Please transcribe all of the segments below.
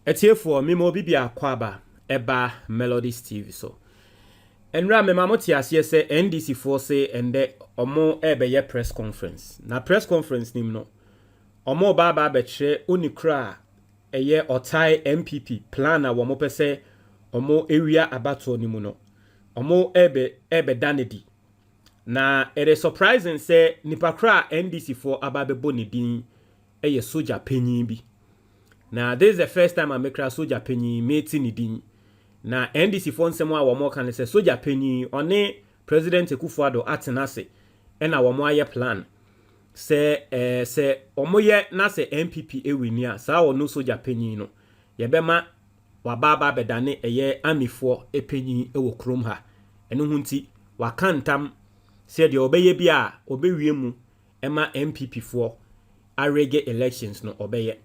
Etiefo memo bibia kwaba eba Melodies TV so. Enra me mamoti asiye se NDC force ende omo ebe ye press conference. Na press conference nim no. Omo baba betre unikra eye otai NPP plan na womo pese omo area abato nimu no. Omo ebe danedi. Na it is surprising say nipakra NDC for ababebo ni din eye soja penyin bi. Now, this is the first time I make a soldier penny meeting ni. Now, NDC for nsemo a wamo kan say soldier penny one President Akufo-Addo atenase and our moye plan. Say omoye na se NPP ewinia sa no soldier penny no. Yebema wababa bedane eye amifo epenyi ewo krom ha. Eno hunti wakantam say de obeye bia obewie mu ema NPP for arege elections no obeye.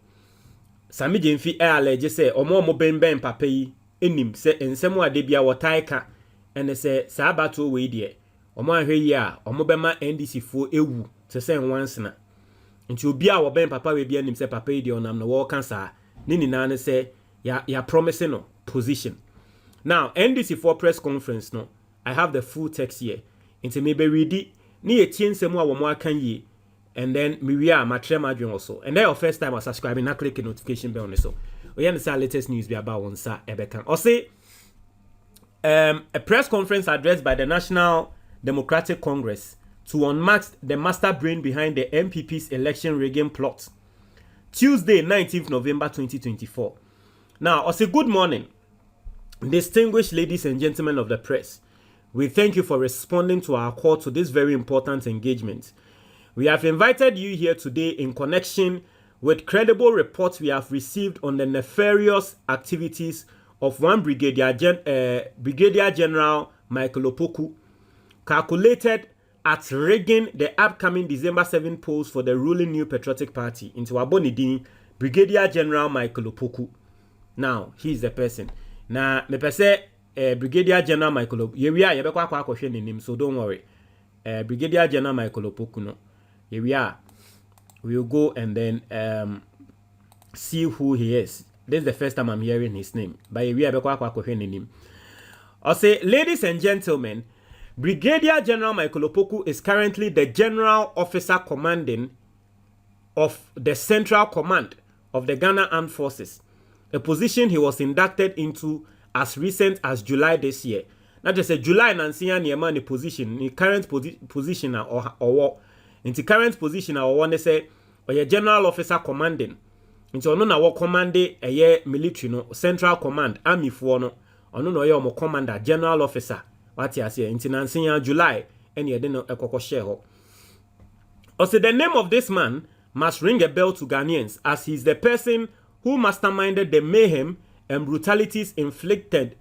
Sami Jemfi allege say omo ben papa yi enim se ensemo ade bia wotai ka ene se sabato we de omo ahwe yi a omo bema NDC fo ewu se se nwansena nti obi a wo ben papa we bia nim se papa yi de onam no wo kan sa ni nina ne se ya promise no position. Now NDC for press conference no I have the full text here nti me be read ni etie nsemo a wo mo akan yi. And then Miria Matrema Adrian also. And then your first time I subscribing, now click the notification bell on this. So we understand latest news be about one sa ebekan. Or say a press conference addressed by the National Democratic Congress to unmask the master brain behind the NPP's election rigging plot. Tuesday, 19th November 2024. Now, I say good morning, distinguished ladies and gentlemen of the press. We thank you for responding to our call to this very important engagement. We have invited you here today in connection with credible reports we have received on the nefarious activities of one Brigadier General Michael Opoku, calculated at rigging the upcoming December 7 polls for the ruling New Patriotic Party into Abonidin, Brigadier General Michael Opoku. Now, he is the person. Now, me pese Brigadier General Michael Opoku. So don't worry. Brigadier General Michael Opoku no. Here we are. We'll go and then see who he is. This is the first time I'm hearing his name. But here we are. I'll say, ladies and gentlemen, Brigadier General Michael Opoku is currently the General Officer Commanding of the Central Command of the Ghana Armed Forces, a position he was inducted into as recent as July this year. Not just a July Nansia Niemani position, the current position or in the current position, I want to say, or a general officer commanding. Into no na wo command a year military no central command army for no no ye mo commander general officer. What you say? Into Nansinya July, and ye didn't a share. Also, the name of this man must ring a bell to Ghanaians, as he is the person who masterminded the mayhem and brutalities inflicted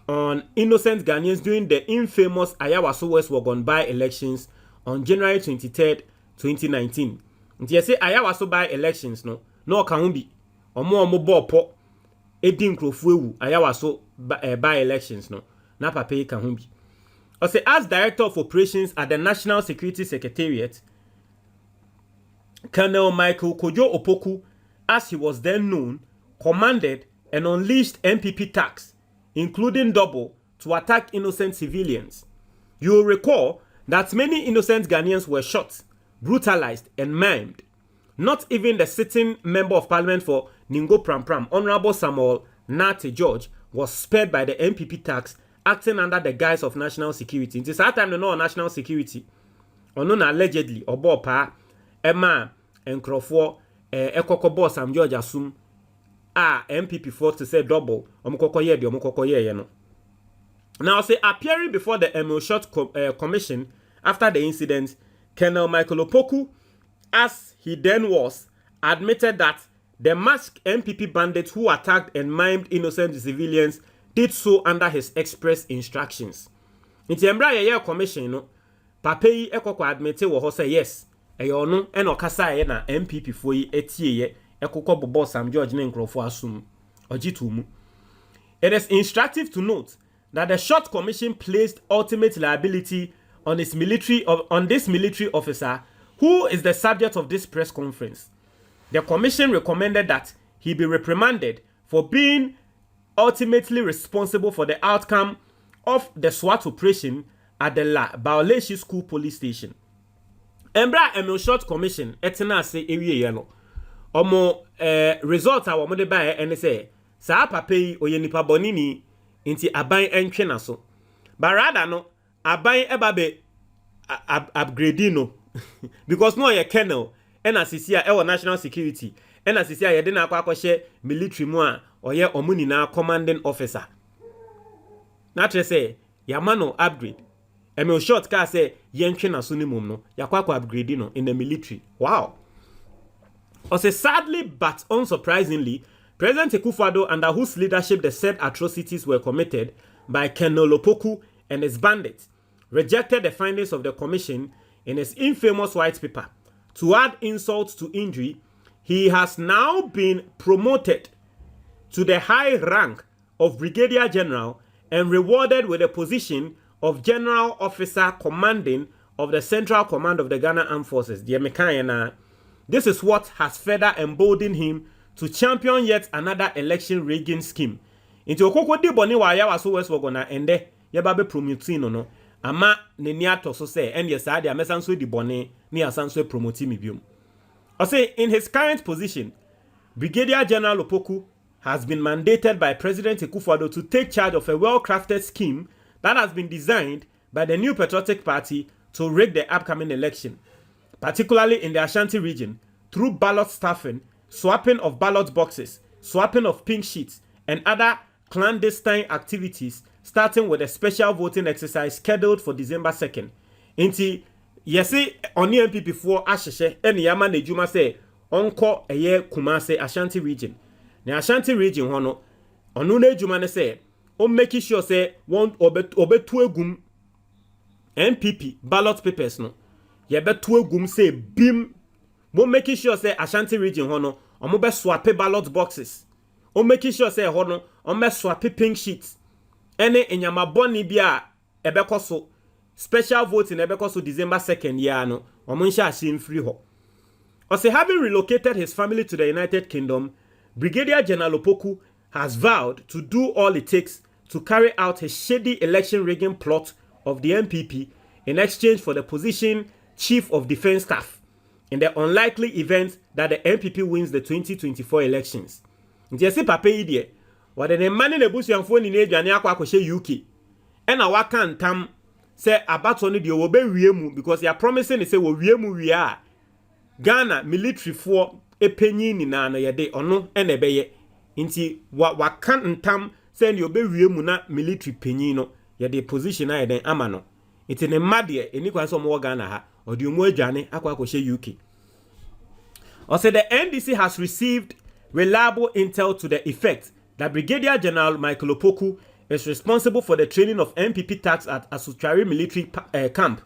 on innocent Ghanaians during the infamous Ayawaso West Wagon by-elections on January 23rd, 2019. Nti yese Ayawaso by-elections no kahumbi. Omo bopo edi nkrofo ewu Ayawaso by-elections no na pape kahumbi. Ose as Director of Operations at the National Security Secretariat, Colonel Michael Kojo Opoku, as he was then known, commanded and unleashed NPP attacks, including double, to attack innocent civilians. You will recall that many innocent Ghanaians were shot, brutalized, and maimed. Not even the sitting member of parliament for Ningo Pram, Honorable Samuel Nate George, was spared by the NPP attacks, acting under the guise of national security. It is that time to know national security. Or known allegedly, or Bopa, Emma, and Crawford, Ekoko Sam George Asum, NPP forced to say double, no. Now, say appearing before the Emil Short Commission after the incident, Colonel Michael Opoku, as he then was, admitted that the masked NPP bandits who attacked and maimed innocent civilians did so under his express instructions. In the Embra Commission, no, Papeyi Ekoko admitted wo say yes, eyo no eno kasa ye na NPP fo yi etie ye Ekoko bobo Sam George ne nkrofo asum ogitumu. It is instructive to note that the Short Commission placed ultimate liability on this military officer who is the subject of this press conference. The commission recommended that he be reprimanded for being ultimately responsible for the outcome of the SWAT operation at the Baoleshi School Police Station. Embra Emil Short Commission etena se ewie no. Omo result a wo de bae ene se saa papa yi oye nipa bonini nti aban entwe na so. Barada no aban ebabe upgrade no because no ye colonel ena sisi a ewo national security ena sisi a ye de na akwa military mu a oye omuni na commanding officer. Na tre say yamano upgrade. Emil Short ka say yentwe na so ni mum no yakwa upgrade no in the military. Wow. Also, sadly but unsurprisingly, President Akufo-Addo, under whose leadership the said atrocities were committed by K1LL Opoku and his bandits, rejected the findings of the commission in his infamous white paper. To add insult to injury, he has now been promoted to the high rank of Brigadier General and rewarded with the position of General Officer Commanding of the Central Command of the Ghana Armed Forces. This is what has further emboldened him to champion yet another election rigging scheme. Into Okoko di boni wa ya waso West Wagona ende yeba be promoting no ama ne ni ato so say and yes ade amesanso di boni ni asanso promote mi biom. I say in his current position, Brigadier General Opoku has been mandated by President Akufo-Addo to take charge of a well-crafted scheme that has been designed by the New Patriotic Party to rig the upcoming election, particularly in the Ashanti region, through ballot stuffing, swapping of ballot boxes, swapping of pink sheets, and other clandestine activities, starting with a special voting exercise scheduled for December 2nd. Inti, yesi, oni NPP for Asheshe, eni yama ne juma se, onko eye Kumase Ashanti region. Ne Ashanti region hono, onu ne juma ne se, on make sure se, one obe tuegum NPP ballot papers no. Ye be tuegum se bim. Mo making sure say Ashanti region hono, omo be swap ballot boxes. O making sure say hono, omo be swap pink sheets. Ene enyama boni bia ebekoso special voting ebekoso December 2nd year no, omo nsha ashim free ho. Ose having relocated his family to the United Kingdom, Brigadier General Opoku has vowed to do all it takes to carry out his shady election rigging plot of the NPP in exchange for the position Chief of Defense Staff in the unlikely event that the NPP wins the 2024 elections. Nti papa yi de wade ne mane na busuanfo ni na adwane akwa akɔhye UK ena waka ntam se abato no de wo be wiemu because they are promising say wo wiemu wie a Ghana military for epanyi ni na ye de ono ena ebeye nti waka ntam se ne obe wiemu na military panyi no ye de position a ye den ama no nti ne made eni kwa so mo Ghana ha odi omu adwane akwa akɔhye UK. Also, the NDC has received reliable intel to the effect that Brigadier General Michael Opoku is responsible for the training of NPP thugs at Asuchari military camp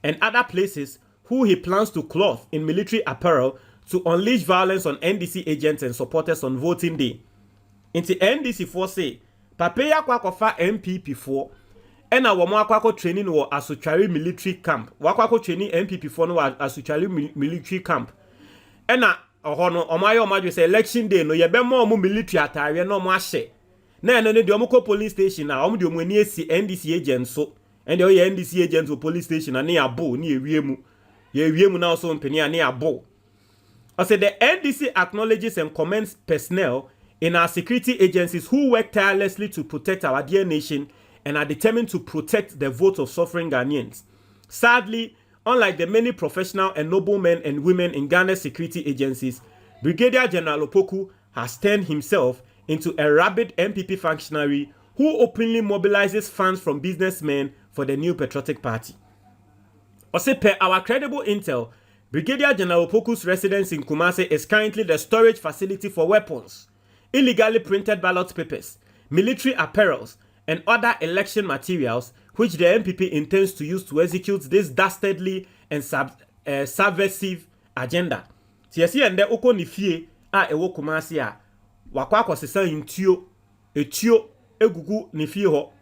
and other places who he plans to clothe in military apparel to unleash violence on NDC agents and supporters on voting day. Into NDC for say, Papeya kwakofa NPP for ena wamo akwako training wo Asuchari military camp. Wakwako training NPP for no Asuchari military camp. Ena ohono omayo omajo say election day no yebe mo military atare no mo ahye na eno ne de omko police station na omo de omo ani esi NDC agents so and the NDC agents o police station na abo na ewiemu na so mpeni na abo. I said the NDC acknowledges and commends personnel in our security agencies who work tirelessly to protect our dear nation and are determined to protect the vote of suffering Ghanaians. Sadly, unlike the many professional and noble men and women in Ghana's security agencies, Brigadier General Opoku has turned himself into a rabid MPP functionary who openly mobilizes funds from businessmen for the New Patriotic Party. Also, per our credible intel, Brigadier General Opoku's residence in Kumasi is currently the storage facility for weapons, illegally printed ballot papers, military apparels, and other election materials which the NPP intends to use to execute this dastardly and subversive agenda. Tiesi ende oko ni fie a ewo Kumasi a wakwa akosesa etuo egugu ni fie ho.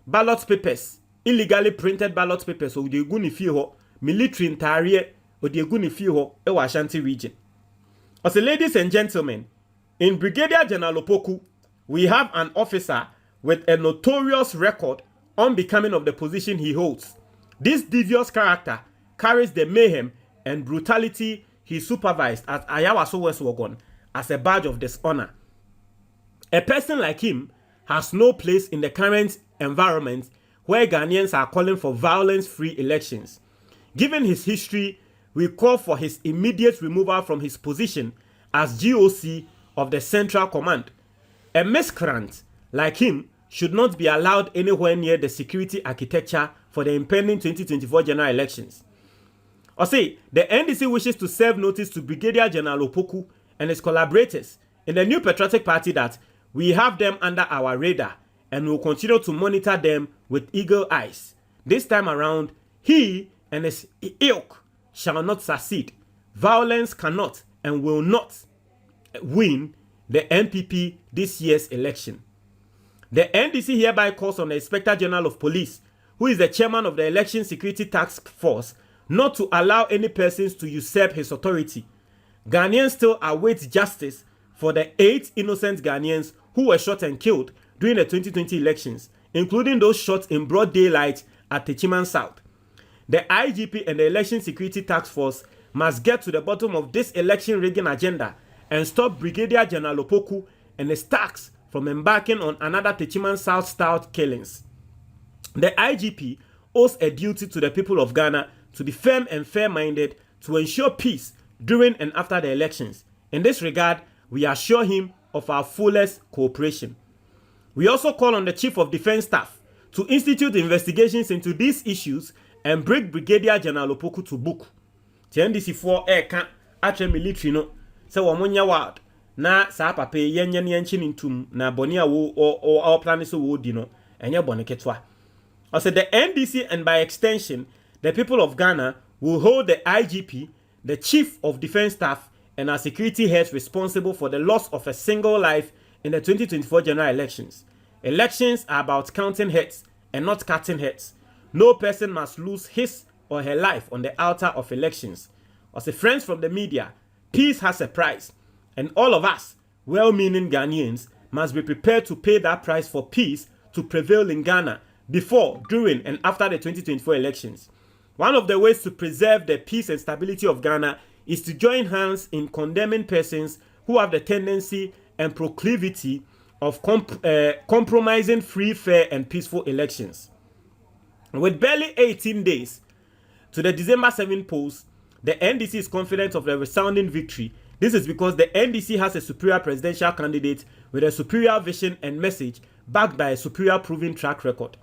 Ballot papers, illegally printed ballot papers o de egu ni fie ho, military ntare o de egu ni fie ho e wa Ashanti region. Also, ladies and gentlemen, In Brigadier General Opoku, we have an officer with a notorious record unbecoming of the position he holds. This devious character carries the mayhem and brutality he supervised at Ayawaso West Wagon as a badge of dishonor. A person like him has no place in the current environment where Ghanaians are calling for violence-free elections. Given his history, we call for his immediate removal from his position as GOC of the Central Command. A miscreant like him should not be allowed anywhere near the security architecture for the impending 2024 general elections. Or say, the NDC wishes to serve notice to Brigadier General Opoku and his collaborators in the New Patriotic Party that we have them under our radar and will continue to monitor them with eagle eyes. This time around, he and his ilk shall not succeed. Violence cannot and will not win the NPP this year's election. The NDC hereby calls on the Inspector General of Police, who is the chairman of the Election Security Task Force, not to allow any persons to usurp his authority. Ghanaians still await justice for the 8 innocent Ghanaians who were shot and killed during the 2020 elections, including those shot in broad daylight at Techiman South. The IGP and the Election Security Task Force must get to the bottom of this election rigging agenda and stop Brigadier General Opoku and his stacks from embarking on another Techiman South-style killings. The IGP owes a duty to the people of Ghana to be firm and fair-minded to ensure peace during and after the elections. In this regard, we assure him of our fullest cooperation. We also call on the Chief of Defense Staff to institute investigations into these issues and bring Brigadier General Opoku to book. NDC 4 eka atre military no se womonya ward na sa papa yenye ne yanchi ntum na boni a wo plan so wo di no enye boni ketwa. I said the NDC and by extension the people of Ghana will hold the IGP, the Chief of Defense Staff, and our security heads responsible for the loss of a single life in the 2024 general elections. Elections are about counting heads and not cutting heads. No person must lose his or her life on the altar of elections. As a friends from the media, peace has a price, and all of us, well-meaning Ghanaians, must be prepared to pay that price for peace to prevail in Ghana before, during, and after the 2024 elections. One of the ways to preserve the peace and stability of Ghana is to join hands in condemning persons who have the tendency and proclivity of compromising free, fair, and peaceful elections. With barely 18 days to the December 7 polls, the NDC is confident of a resounding victory. This is because the NDC has a superior presidential candidate with a superior vision and message backed by a superior proven track record.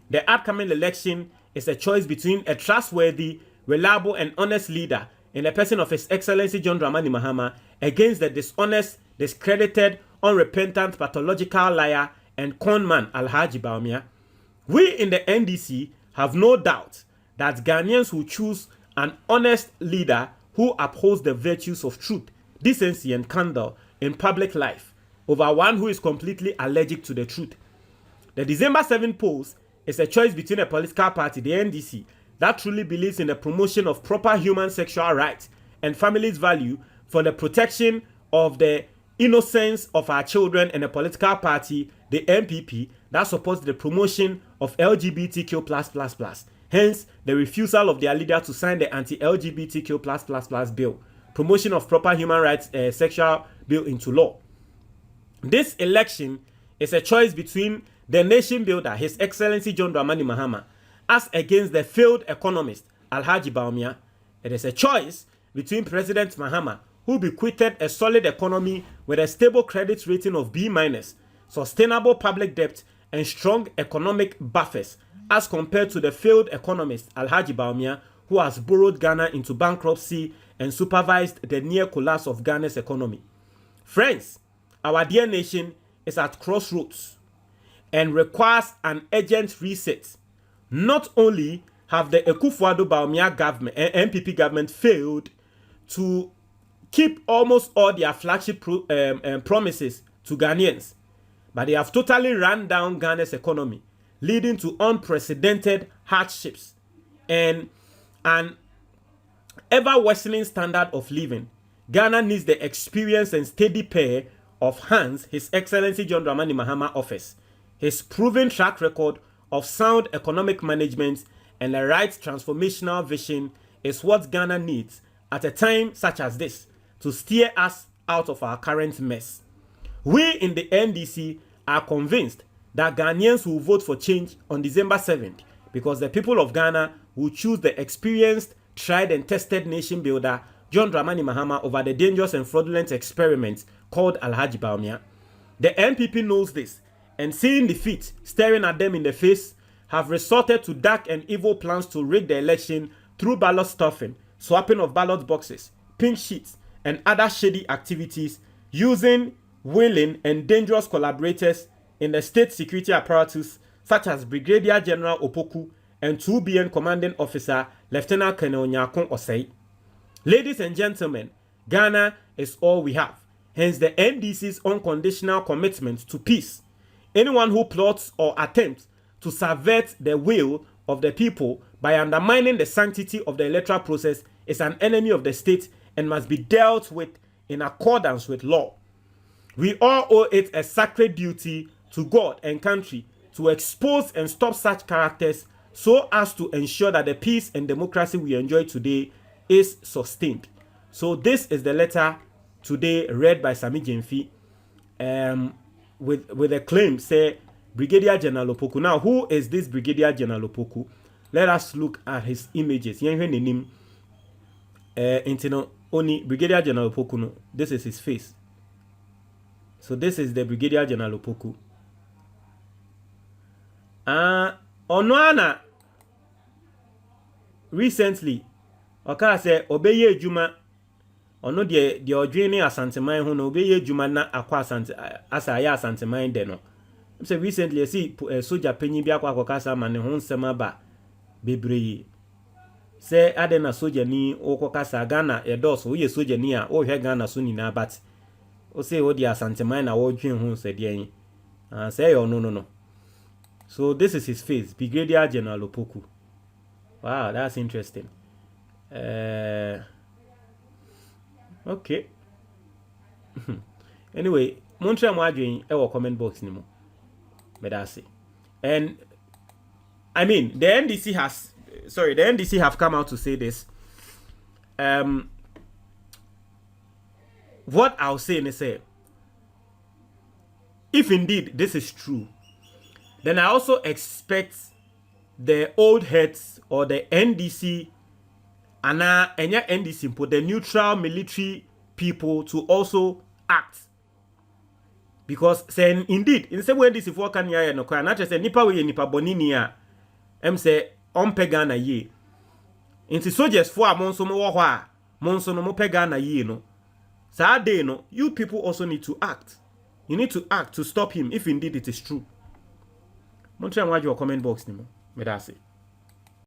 The upcoming election is a choice between a trustworthy, reliable, and honest leader in the person of His Excellency John Dramani Mahama against the dishonest, discredited, unrepentant, pathological liar and conman Alhaji Bawumia. We in the NDC have no doubt that Ghanaians will choose an honest leader who upholds the virtues of truth, decency, and candor in public life over one who is completely allergic to the truth. The December 7 polls is a choice between a political party, the NDC, that truly believes in the promotion of proper human sexual rights and families' value for the protection of the innocence of our children, and a political party, the NPP, that supports the promotion of LGBTQ+++. Hence, the refusal of their leader to sign the anti-LGBTQ+++ bill, promotion of proper human rights sexual bill into law. This election is a choice between the nation builder, His Excellency John Dramani Mahama, as against the failed economist, Alhaji Bawumia. It is a choice between President Mahama, who bequeathed a solid economy with a stable credit rating of B-, sustainable public debt, and strong economic buffers, as compared to the failed economist, Alhaji Bawumia, who has borrowed Ghana into bankruptcy and supervised the near collapse of Ghana's economy. Friends, our dear nation is at crossroads and requires an urgent reset. Not only have the Akufo-Addo Bawumia government and NPP government failed to keep almost all their flagship promises to Ghanaians, but they have totally run down Ghana's economy, leading to unprecedented hardships and an ever-worsening standard of living. Ghana needs the experience and steady pair of hands His Excellency John Dramani Mahama offers. His proven track record of sound economic management and a right transformational vision is what Ghana needs at a time such as this to steer us out of our current mess. We in the NDC are convinced that Ghanaians will vote for change on December 7th because the people of Ghana will choose the experienced, tried and tested nation builder John Dramani Mahama over the dangerous and fraudulent experiment called Alhaji Bawumia. The NPP knows this, and seeing defeat staring at them in the face, have resorted to dark and evil plans to rig the election through ballot stuffing, swapping of ballot boxes, pink sheets, and other shady activities using willing and dangerous collaborators in the state security apparatus such as Brigadier General Opoku and 2BN Commanding Officer Lieutenant Colonel Nyakon Osei. Ladies and gentlemen, Ghana is all we have, hence the NDC's unconditional commitment to peace. Anyone who plots or attempts to subvert the will of the people by undermining the sanctity of the electoral process is an enemy of the state and must be dealt with in accordance with law. We all owe it a sacred duty to God and country to expose and stop such characters so as to ensure that the peace and democracy we enjoy today is sustained. So this is the letter today read by Sami Jemfi with a claim, say, Brigadier General Opoku. Now, who is this Brigadier General Opoku? Let us look at his images. Only Brigadier General Opoku, no, this is his face. So this is the Brigadier General Opoku. Onoana recently, Oka say obeye juma. Ono de odwene asanteman ho no obeye juma na akwa asante asa ya asanteman de no. So recently I see soldier panyin bi akwa akokasa ma ne ho nsem aba bebree. Say ade na soldier ni okokasa Ghana e dos wo ye soldier ni a wo hwe Ghana so ni na bat. O say wo di asanteman na wo dwen ho se de yin. Say yo no. So this is his face, Brigadier General Opoku. Wow, that's interesting. Okay. Anyway, Montreal Madrid our comment box ni mo. But that's it. And I mean, the NDC have come out to say this. What I'll say is say, if indeed this is true, then I also expect the old heads or the NDC and NDC, the neutral military people to also act. Because saying indeed, in the same way NDC for can ya no kwa, not just say nipa we nipa bonini ya, say pegana ye. Inti soldiers for monso mo wa monso no mo pegana ye no. Sa day no, you people also need to act. You need to act to stop him if indeed it is true. Montreal, why your comment box ni mo? Me da say.